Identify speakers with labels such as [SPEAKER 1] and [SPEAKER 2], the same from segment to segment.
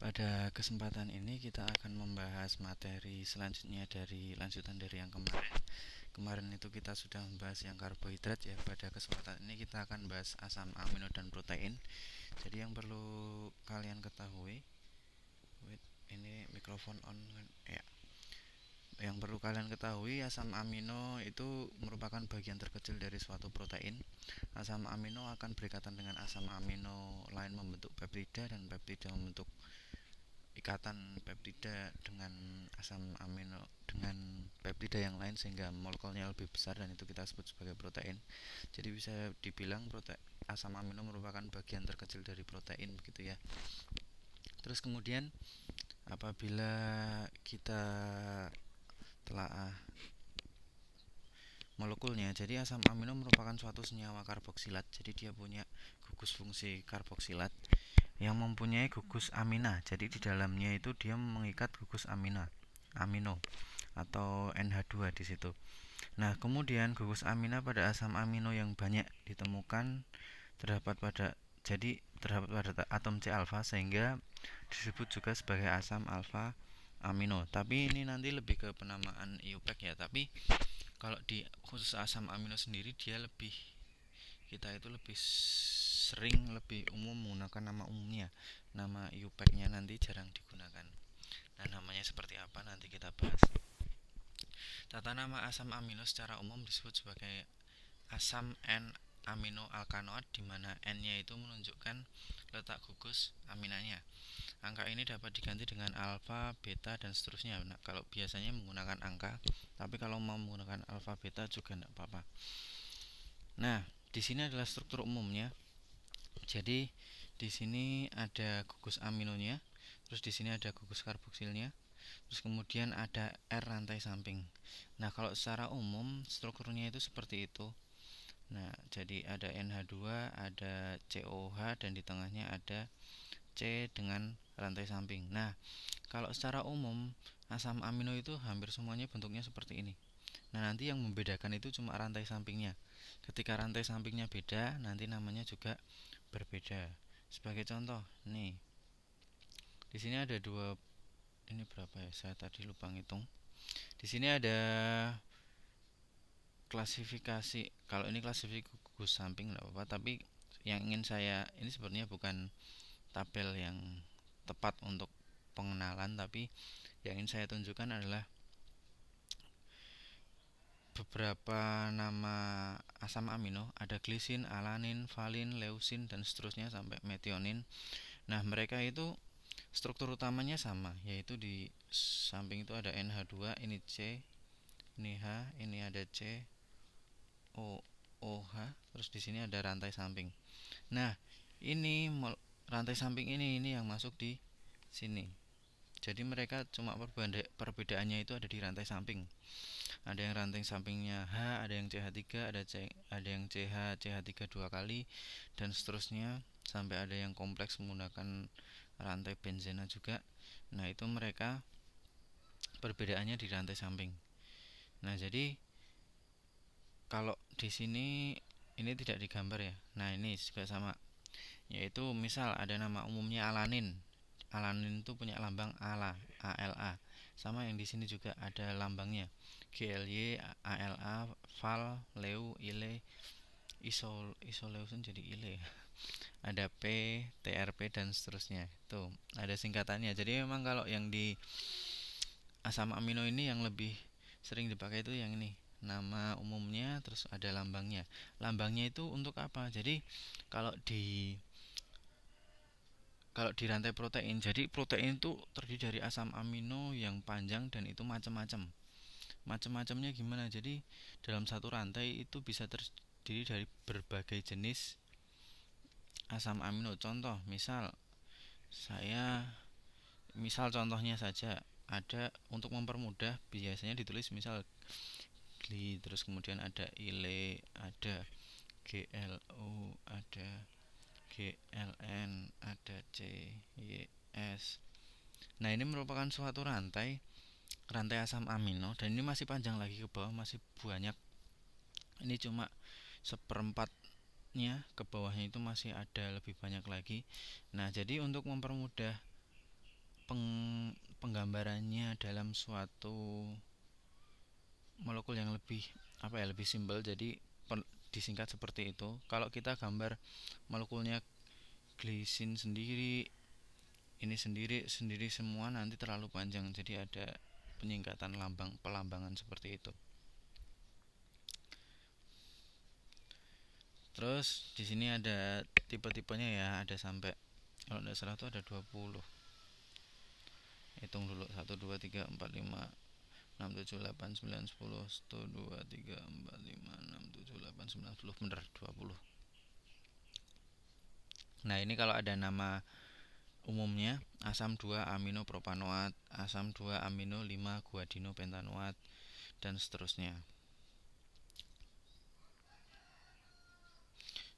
[SPEAKER 1] Pada kesempatan ini kita akan membahas materi selanjutnya lanjutan dari yang kemarin. Kemarin itu kita sudah membahas yang karbohidrat ya. Pada kesempatan ini kita akan bahas asam amino dan protein. Jadi yang perlu kalian ketahui, wait, ini mikrofon on ya. Yang perlu kalian ketahui, asam amino itu merupakan bagian terkecil dari suatu protein. Asam amino akan berikatan dengan asam amino lain membentuk peptida, dan peptida membentuk ikatan peptida dengan asam amino dengan peptida yang lain sehingga molekulnya lebih besar, dan itu kita sebut sebagai protein. Jadi bisa dibilang asam amino merupakan bagian terkecil dari protein begitu ya. Terus kemudian apabila kita telah molekulnya, jadi asam amino merupakan suatu senyawa karboksilat. Jadi dia punya gugus fungsi karboksilat yang mempunyai gugus amina. Jadi di dalamnya itu dia mengikat gugus amino atau NH2 di situ. Nah, kemudian gugus amina pada asam amino yang banyak ditemukan terdapat pada atom C alfa, sehingga disebut juga sebagai asam alfa amino. Tapi ini nanti lebih ke penamaan IUPAC ya. Tapi kalau di khusus asam amino sendiri kita itu lebih sering, lebih umum menggunakan nama umumnya. Nama IUPAC-nya nanti jarang digunakan. Nah, namanya seperti apa nanti kita bahas. Tata nama asam amino secara umum disebut sebagai asam N-amino alkanoat, di mana N-nya itu menunjukkan letak gugus aminanya. Angka ini dapat diganti dengan alfa, beta, dan seterusnya. Nah, kalau biasanya menggunakan angka, tapi kalau mau menggunakan alfa, beta juga tidak apa-apa. Nah, di sini adalah struktur umumnya. Jadi di sini ada gugus aminonya, terus di sini ada gugus karboksilnya, terus kemudian ada R rantai samping. Nah, kalau secara umum strukturnya itu seperti itu. Nah, jadi ada NH2, ada COH, dan di tengahnya ada C dengan rantai samping. Nah, kalau secara umum asam amino itu hampir semuanya bentuknya seperti ini. Nah, nanti yang membedakan itu cuma rantai sampingnya. Ketika rantai sampingnya beda, nanti namanya juga berbeda. Sebagai contoh, nih. Di sini ada ini berapa ya? Saya tadi lupa ngitung. Di sini ada klasifikasi. Kalau ini klasifikasi gugus samping enggak apa-apa, tapi yang ingin saya ini sebenarnya bukan tabel yang tepat untuk pengenalan, tapi yang ingin saya tunjukkan adalah beberapa nama asam amino. Ada glisin, alanin, valin, leusin, dan seterusnya sampai metionin. Nah, mereka itu struktur utamanya sama, yaitu di samping itu ada NH2, ini C, ini H, ini ada C, O, OH, terus di sini ada rantai samping. Nah, ini rantai samping ini yang masuk di sini. Jadi mereka cuma perbedaannya itu ada di rantai samping. Ada yang rantai sampingnya H, ada yang CH3, ada yang CH3 dua kali, dan seterusnya sampai ada yang kompleks menggunakan rantai benzena juga. Nah, itu mereka perbedaannya di rantai samping. Nah, jadi kalau di sini ini tidak digambar ya. Nah, ini juga sama. Yaitu misal ada nama umumnya alanin. Alanin itu punya lambang ALA, ALA. Sama yang di sini juga ada lambangnya. GLY, ALA, VAL, LEU, ILE, isoleusin jadi ILE. Ada P, TRP, dan seterusnya. Tuh, ada singkatannya. Jadi memang kalau yang di asam amino ini yang lebih sering dipakai itu yang ini, nama umumnya, terus ada lambangnya. Lambangnya itu untuk apa? Jadi kalau di rantai protein, jadi protein itu terdiri dari asam amino yang panjang, dan itu macam-macam. Macam-macamnya gimana? Jadi dalam satu rantai itu bisa terdiri dari berbagai jenis asam amino. Contoh, misal contohnya saja ada, untuk mempermudah biasanya ditulis misal gli, terus kemudian ada ile, ada GLU, ada GLN, ada CYS. Nah, ini merupakan suatu rantai asam amino, dan ini masih panjang lagi ke bawah, masih banyak. Ini cuma seperempatnya, ke bawahnya itu masih ada lebih banyak lagi. Nah, jadi untuk mempermudah penggambarannya dalam suatu molekul yang lebih lebih simpel, jadi disingkat seperti itu. Kalau kita gambar molekulnya glisin sendiri, ini sendiri semua, nanti terlalu panjang, jadi ada penyingkatan pelambangan seperti itu. Terus di sini ada tipe-tipenya ya, ada sampai, kalau tidak salah itu ada 20. Hitung dulu, 1 2 3 4 5 6 7 8 9 10 1 2 3 4 5 6 7 8 9 10, bener 20. Nah, ini kalau ada nama umumnya asam 2 amino propanoat, asam 2 amino 5 guadino pentanoat, dan seterusnya.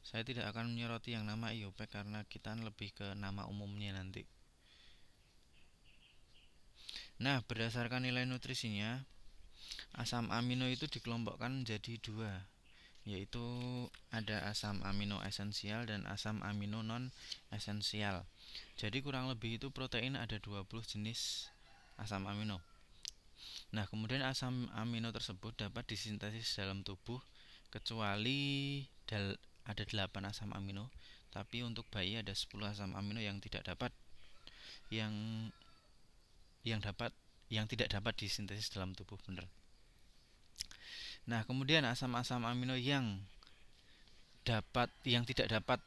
[SPEAKER 1] Saya tidak akan menyoroti yang nama IUPAC karena kita lebih ke nama umumnya nanti. Nah, berdasarkan nilai nutrisinya, asam amino itu dikelompokkan menjadi dua, yaitu ada asam amino esensial dan asam amino non esensial. Jadi kurang lebih itu protein ada 20 jenis asam amino. Nah, kemudian asam amino tersebut dapat disintesis dalam tubuh kecuali ada 8 asam amino, tapi untuk bayi ada 10 asam amino yang tidak dapat yang tidak dapat disintesis dalam tubuh, bener. Nah, kemudian asam-asam amino yang tidak dapat,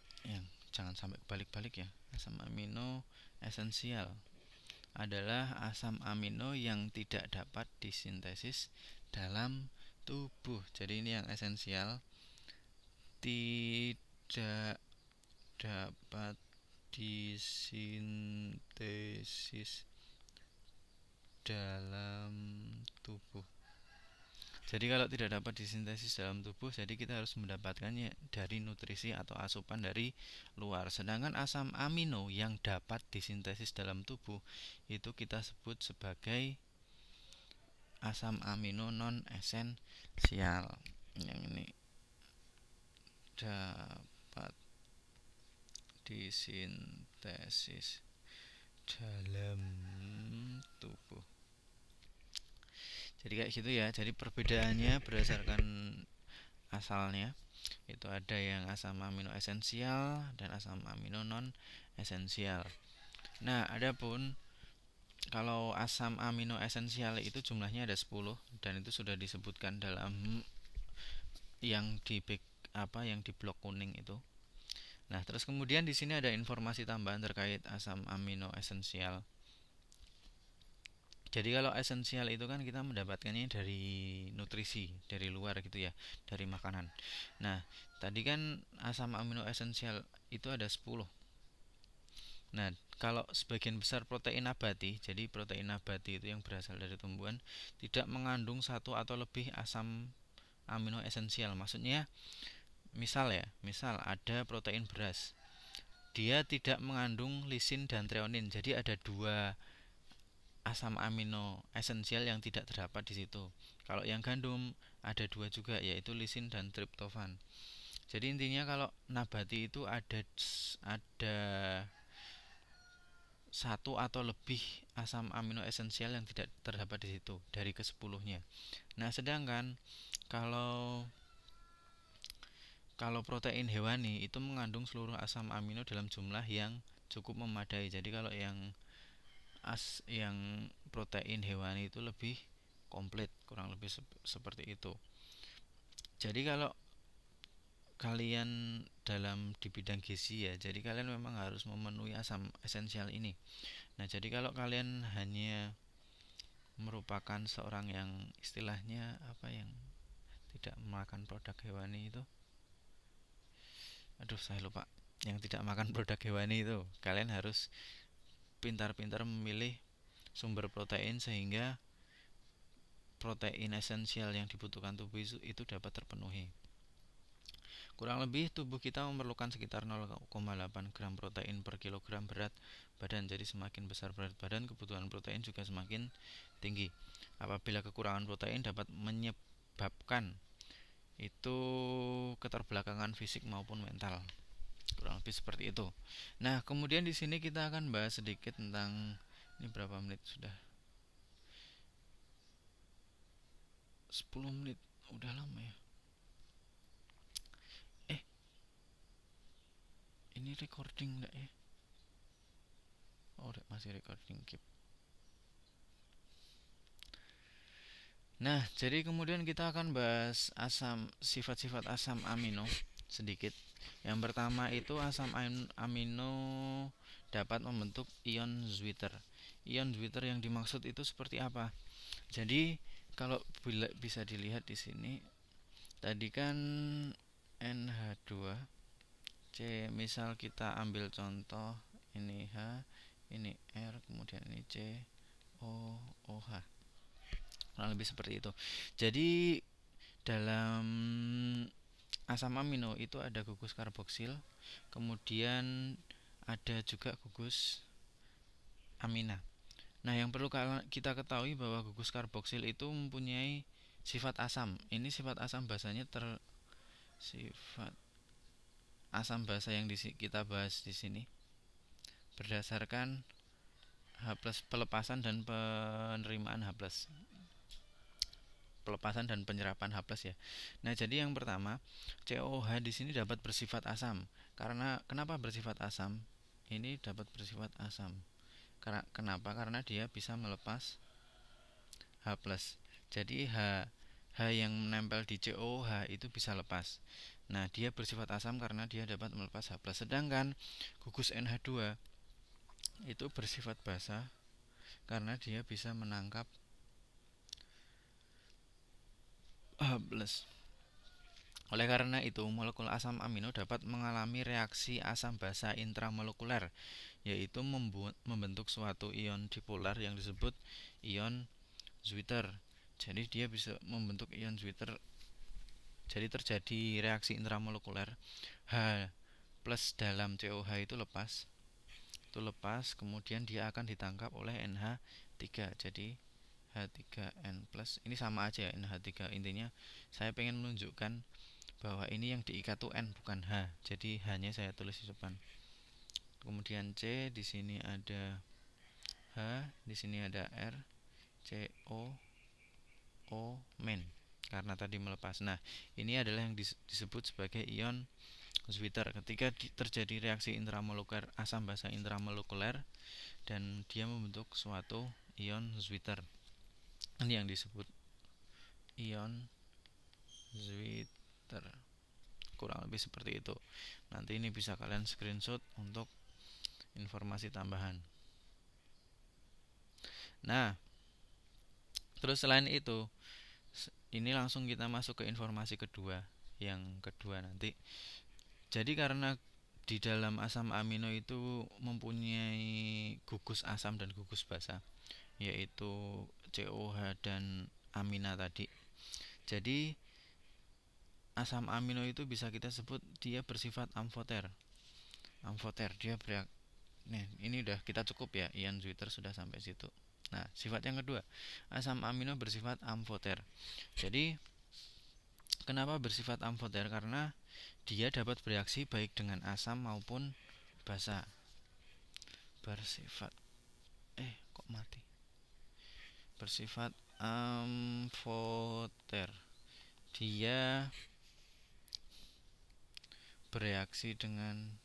[SPEAKER 1] jangan sampai balik-balik ya. Asam amino esensial adalah asam amino yang tidak dapat disintesis dalam tubuh. Jadi ini yang esensial, tidak dapat disintesis dalam tubuh. Jadi kalau tidak dapat disintesis dalam tubuh, jadi kita harus mendapatkannya dari nutrisi atau asupan dari luar. Sedangkan asam amino yang dapat disintesis dalam tubuh itu kita sebut sebagai asam amino non esensial. Yang ini dapat disintesis dalam tubuh. Jadi kayak gitu ya. Jadi perbedaannya berdasarkan asalnya itu ada yang asam amino esensial dan asam amino non esensial. Nah, adapun kalau asam amino esensial itu jumlahnya ada 10 dan itu sudah disebutkan dalam yang di blok kuning itu. Nah, terus kemudian di sini ada informasi tambahan terkait asam amino esensial. Jadi kalau esensial itu kan kita mendapatkannya dari nutrisi, dari luar gitu ya, dari makanan. Nah, tadi kan asam amino esensial itu ada 10. Nah, kalau sebagian besar protein nabati, jadi protein nabati itu yang berasal dari tumbuhan, tidak mengandung satu atau lebih asam amino esensial. Maksudnya, misal ada protein beras, dia tidak mengandung lisin dan treonin, jadi ada 2 asam amino esensial yang tidak terdapat di situ. Kalau yang gandum ada 2 juga, yaitu lisin dan triptofan. Jadi intinya kalau nabati itu ada satu atau lebih asam amino esensial yang tidak terdapat di situ dari ke-10-nya. Nah, sedangkan kalau protein hewani itu mengandung seluruh asam amino dalam jumlah yang cukup memadai. Jadi kalau yang protein hewani itu lebih komplit, kurang lebih seperti itu. Jadi kalau kalian di bidang gizi ya, jadi kalian memang harus memenuhi asam esensial ini. Nah, jadi kalau kalian hanya merupakan seorang yang istilahnya yang tidak makan produk hewani itu, saya lupa, yang tidak makan produk hewani itu, kalian harus pintar-pintar memilih sumber protein sehingga protein esensial yang dibutuhkan tubuh itu dapat terpenuhi. Kurang lebih tubuh kita memerlukan sekitar 0,8 gram protein per kilogram berat badan. Jadi semakin besar berat badan, kebutuhan protein juga semakin tinggi. Apabila kekurangan protein dapat menyebabkan itu keterbelakangan fisik maupun mental. Kurang lebih seperti itu. Nah, kemudian di sini kita akan bahas sedikit tentang Ini berapa menit sudah? 10 menit. Udah lama ya. Ini recording enggak ya? Oh, masih recording, keep. Nah, jadi kemudian kita akan bahas sifat-sifat asam amino sedikit. Yang pertama itu asam amino dapat membentuk ion Zwitter. Ion Zwitter yang dimaksud itu seperti apa? Jadi kalau bisa dilihat di sini, tadi kan NH2 C, misal kita ambil contoh ini H, ini R, kemudian ini C, O, OH. Kurang lebih seperti itu. Jadi dalam asam amino itu ada gugus karboksil, kemudian ada juga gugus amina. Nah, yang perlu kita ketahui bahwa gugus karboksil itu mempunyai sifat asam. Ini sifat asam basanya sifat asam basa yang kita bahas di sini berdasarkan H+ pelepasan dan penerimaan H+. Pelepasan dan penyerapan H+ ya. Nah, jadi yang pertama, COH di sini dapat bersifat asam. Karena kenapa bersifat asam? Ini dapat bersifat asam. Kenapa? Karena dia bisa melepas H+. Jadi H yang menempel di COH itu bisa lepas. Nah, dia bersifat asam karena dia dapat melepas H+. Sedangkan gugus NH2 itu bersifat basa karena dia bisa menangkap H+. Oleh karena itu, molekul asam amino dapat mengalami reaksi asam basa intramolekuler, yaitu membentuk suatu ion dipolar yang disebut ion Zwitter. Jadi dia bisa membentuk ion Zwitter. Jadi terjadi reaksi intramolekuler, H+ dalam COH itu lepas, kemudian dia akan ditangkap oleh NH3. Jadi H3N+. Ini sama aja ya, NH3. Intinya saya pengen menunjukkan bahwa ini yang diikat tuh N bukan H. Jadi H-nya saya tulis di depan. Kemudian C, di sini ada H, di sini ada R, C, O, men. Karena tadi melepas. Nah, ini adalah yang disebut sebagai ion Zwitter. Ketika terjadi reaksi intramolekuler, asam basa intramolekuler, dan dia membentuk suatu ion Zwitter. Ini yang disebut ion Zwitter. Kurang lebih seperti itu. Nanti ini bisa kalian screenshot untuk informasi tambahan. Nah, terus selain itu, ini langsung kita masuk ke informasi kedua. Yang kedua nanti. Jadi karena di dalam asam amino itu mempunyai gugus asam dan gugus basa, yaitu COH dan amina tadi. Jadi asam amino itu bisa kita sebut dia bersifat amfoter. Dia nih, ini udah kita cukup ya, ion Zwitter sudah sampai situ. Nah, sifat yang kedua, asam amino bersifat amfoter. Jadi kenapa bersifat amfoter? Karena dia dapat bereaksi baik dengan asam maupun basa. Kok mati? Bersifat amfoter. Dia bereaksi dengan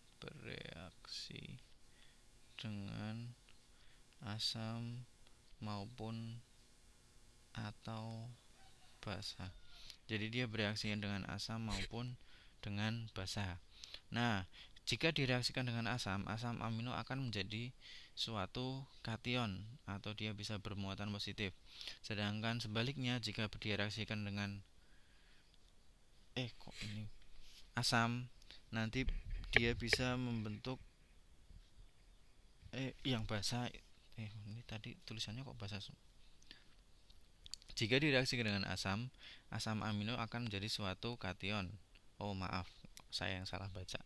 [SPEAKER 1] asam maupun atau basa. Jadi dia bereaksi dengan asam maupun dengan basa. Nah, jika direaksikan dengan asam amino akan menjadi suatu kation atau dia bisa bermuatan positif. Sedangkan sebaliknya jika direaksikan dengan asam, nanti dia bisa membentuk yang basa. Ini tadi tulisannya kok basa. Jika direaksikan dengan asam amino akan menjadi suatu kation. Oh, maaf, saya yang salah baca.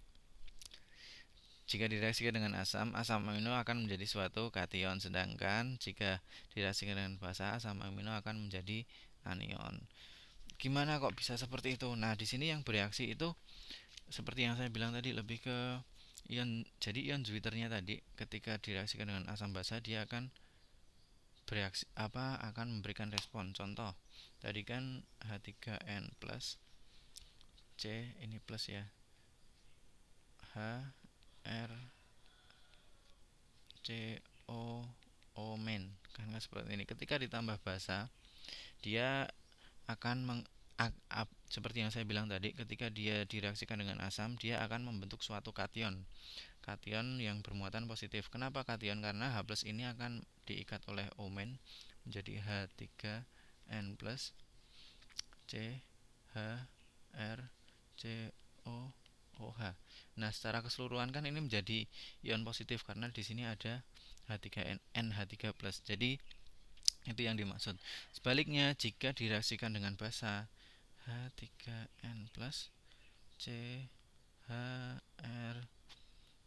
[SPEAKER 1] Jika direaksikan dengan asam amino akan menjadi suatu kation, sedangkan jika direaksikan dengan basa, asam amino akan menjadi anion. Gimana kok bisa seperti itu? Nah, di sini yang bereaksi itu seperti yang saya bilang tadi, lebih ke ion. Jadi ion Zwitternya tadi ketika direaksikan dengan asam basa dia akan bereaksi akan memberikan respon. Contoh tadi kan H3N plus C, ini plus ya, H R C O O min, karena seperti ini. Ketika ditambah basa, dia akan seperti yang saya bilang tadi, ketika dia direaksikan dengan asam, dia akan membentuk suatu kation yang bermuatan positif. Kenapa kation? Karena H plus ini akan diikat oleh O min menjadi H3N plus C H R C O OH. Nah, secara keseluruhan kan ini menjadi ion positif karena di sini ada H3N NH3 plus. Jadi itu yang dimaksud. Sebaliknya, jika direaksikan dengan basa, H3N plus CHR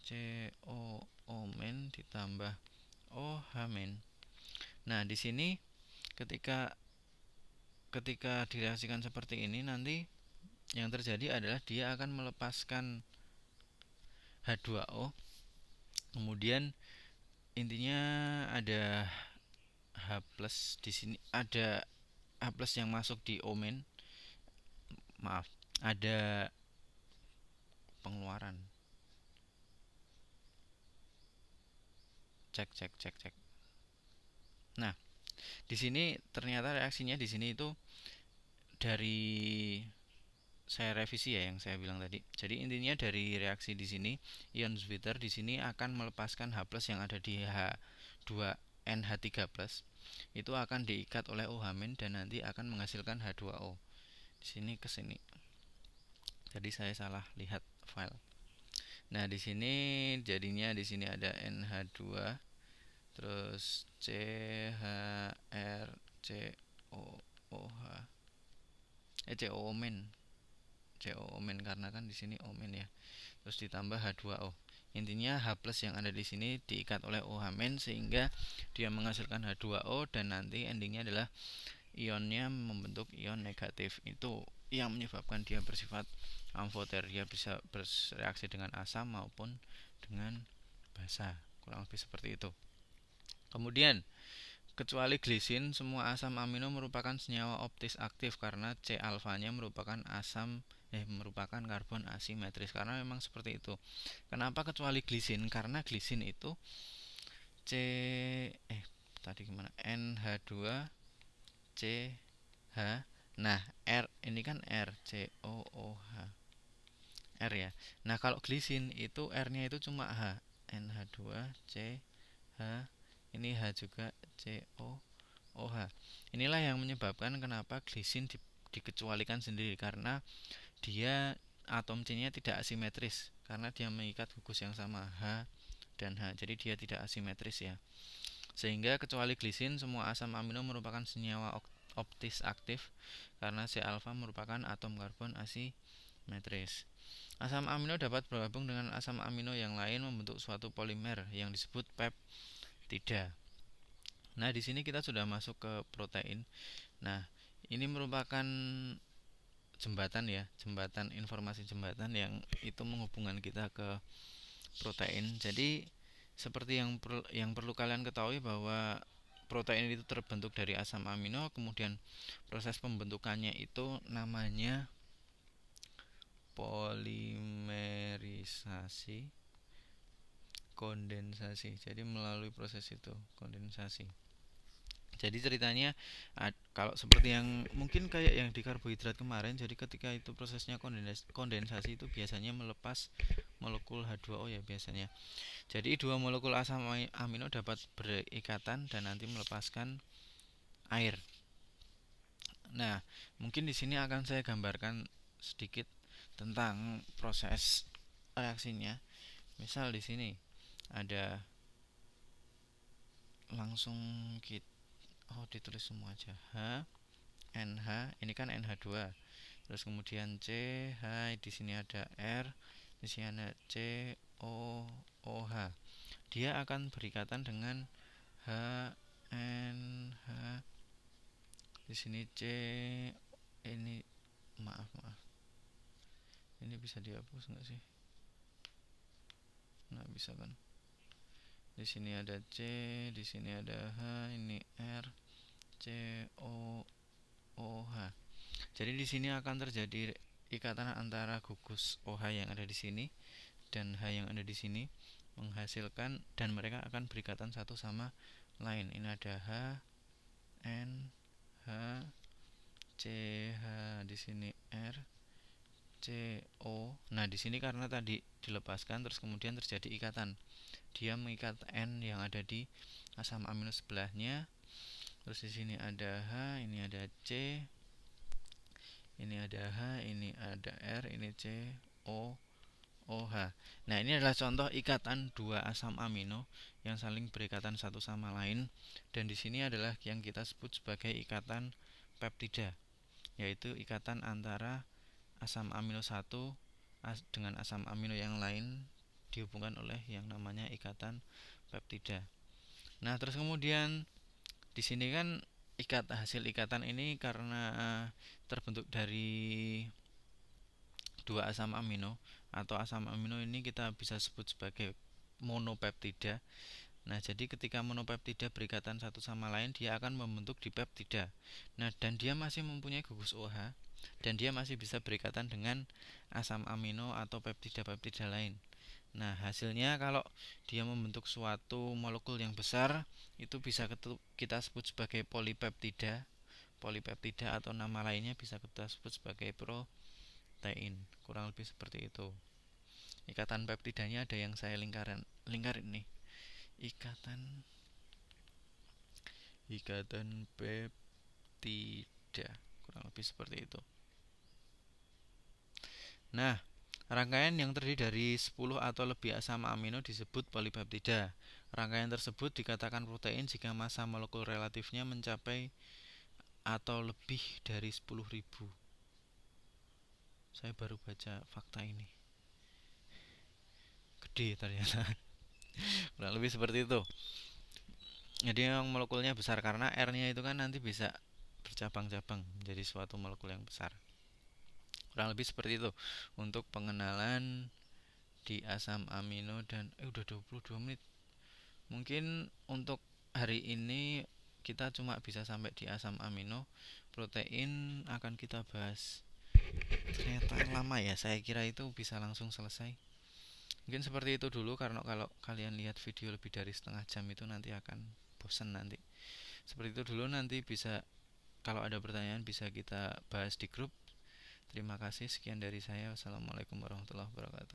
[SPEAKER 1] COO min ditambah OH min. Nah, di sini ketika direaksikan seperti ini, nanti yang terjadi adalah dia akan melepaskan H2O. Kemudian intinya ada H plus, di sini ada H plus yang masuk di O min. Maaf, ada pengeluaran. Cek. Nah, di sini ternyata reaksinya di sini itu dari saya revisi ya yang saya bilang tadi. Jadi intinya dari reaksi di sini, ion Zwitter di sini akan melepaskan H+ yang ada di H2NH3+, itu akan diikat oleh OH- dan nanti akan menghasilkan H2O. Di sini ke sini. Jadi saya salah lihat file. Nah, di sini jadinya di sini ada NH2 terus CHRCOOH COO- karena kan di sini O- ya. Terus ditambah H2O. Intinya H+ yang ada di sini diikat oleh OH- sehingga dia menghasilkan H2O dan nanti endingnya adalah ionnya membentuk ion negatif. Itu yang menyebabkan dia bersifat amfoter. Dia bisa bereaksi dengan asam maupun dengan basa. Kurang lebih seperti itu. Kemudian kecuali glisin, semua asam amino merupakan senyawa optis aktif karena C alfanya merupakan merupakan karbon asimetris, karena memang seperti itu. Kenapa kecuali glisin? Karena glisin itu C tadi gimana? NH2 CH. Nah, R ini kan R C O O H. R ya. Nah, kalau glisin itu R-nya itu cuma H. NH2 CH, ini H juga COOH. Inilah yang menyebabkan kenapa glisin dikecualikan sendiri, karena dia atom C-nya tidak asimetris karena dia mengikat gugus yang sama H dan H. Jadi dia tidak asimetris ya. Sehingga kecuali glisin, semua asam amino merupakan senyawa optis aktif karena C alfa merupakan atom karbon asimetris. Asam amino dapat bergabung dengan asam amino yang lain membentuk suatu polimer yang disebut peptida. Nah, di sini kita sudah masuk ke protein. Nah, ini merupakan jembatan ya, informasi jembatan yang itu menghubungkan kita ke protein. Jadi seperti yang perlu kalian ketahui bahwa protein itu terbentuk dari asam amino, kemudian proses pembentukannya itu namanya polimerisasi, kondensasi. Jadi melalui proses itu, kondensasi. Jadi ceritanya kalau seperti yang mungkin kayak yang di karbohidrat kemarin, jadi ketika itu prosesnya kondensasi itu biasanya melepas molekul H2O ya biasanya. Jadi dua molekul asam amino dapat berikatan dan nanti melepaskan air. Nah, mungkin di sini akan saya gambarkan sedikit tentang proses reaksinya. Misal di sini ada langsung ditulis semua aja. NH, ini kan NH2. Terus kemudian CH, di sini ada R, di sini ada COOH. Dia akan berikatan dengan HNH. Di sini C, ini maaf. Ini bisa dihapus nggak sih? Nggak bisa kan? Di sini ada C, di sini ada H, ini R, C, O, OH. Jadi di sini akan terjadi ikatan antara gugus OH yang ada di sini dan H yang ada di sini, menghasilkan, dan mereka akan berikatan satu sama lain. Ini ada H, N, H, C, H, di sini R, C, O. Nah, di sini karena tadi dilepaskan terus kemudian terjadi ikatan. Dia mengikat N yang ada di asam amino sebelahnya. Terus di sini ada H, ini ada C, ini ada H, ini ada R, ini C, O, OH. Nah, ini adalah contoh ikatan dua asam amino yang saling berikatan satu sama lain, dan di sini adalah yang kita sebut sebagai ikatan peptida, yaitu ikatan antara asam amino satu dengan asam amino yang lain dihubungkan oleh yang namanya ikatan peptida. Nah, terus kemudian di sini kan hasil ikatan ini karena terbentuk dari dua asam amino, atau asam amino ini kita bisa sebut sebagai monopeptida. Nah, jadi ketika monopeptida berikatan satu sama lain, dia akan membentuk dipeptida. Nah, dan dia masih mempunyai gugus OH, dan dia masih bisa berikatan dengan asam amino atau peptida-peptida lain. Nah, hasilnya kalau dia membentuk suatu molekul yang besar, itu bisa kita sebut sebagai polipeptida. Polipeptida atau nama lainnya bisa kita sebut sebagai protein. Kurang lebih seperti itu. Ikatan peptidanya ada yang saya lingkarin nih. Ikatan peptida, kurang lebih seperti itu. Nah, rangkaian yang terdiri dari 10 atau lebih asam amino disebut polipeptida. Rangkaian tersebut dikatakan protein jika massa molekul relatifnya mencapai atau lebih dari 10.000. Saya baru baca fakta ini. Gede ternyata. Kurang lebih seperti itu. Jadi yang molekulnya besar karena R-nya itu kan nanti bisa bercabang-cabang menjadi suatu molekul yang besar. Kurang lebih seperti itu untuk pengenalan di asam amino. Dan udah 22 menit. Mungkin untuk hari ini kita cuma bisa sampai di asam amino. Protein akan kita bahas. Ternyata lama ya, saya kira itu bisa langsung selesai. Mungkin seperti itu dulu, karena kalau kalian lihat video lebih dari setengah jam itu nanti akan bosan nanti. Seperti itu dulu, nanti bisa kalau ada pertanyaan bisa kita bahas di grup. Terima kasih, sekian dari saya. Wassalamualaikum warahmatullahi wabarakatuh.